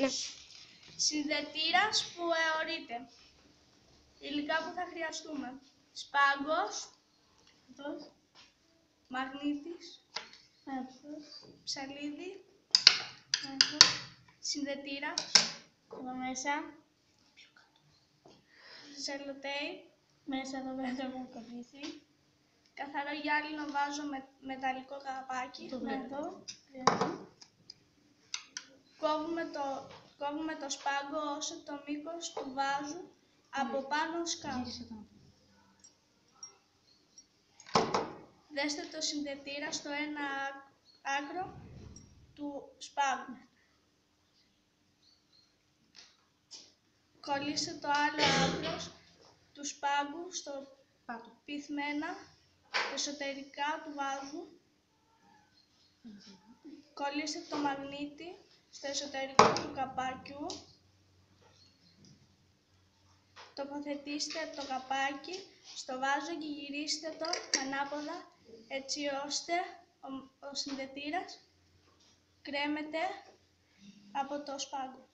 Ναι. Συνδετήρας που αιωρείται. Υλικά που θα χρειαστούμε. Σπάγκος, μαγνήτης, ψαλίδι, συνδετήρα, εδώ μέσα, σελοτέιπ, μέσα εδώ πέρα έχω κολλήσει, καθαρό γυάλινο βάζο με μεταλλικό καπάκι, εδώ. Κόβουμε το σπάγκο όσο το μήκος του βάζου από πάνω ως κάτω. Δέστε το συνδετήρα στο ένα άκρο του σπάγκου. Κολλήστε το άλλο άκρο του σπάγκου στο πυθμένα εσωτερικά του βάζου. Κολλήστε το μαγνήτη στο εσωτερικό του καπάκιου. Τοποθετήστε το καπάκι στο βάζο και γυρίστε το ανάποδα έτσι ώστε ο συνδετήρας κρέμεται από το σπάγκο.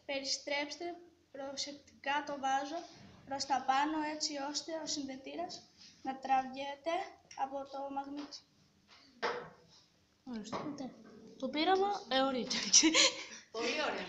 Περιστρέψτε προσεκτικά το βάζο προς τα πάνω έτσι ώστε ο συνδετήρας να τραβιέται από το μαγνήτη. Το πείραμα αιωρείται. Πολύ ωραία.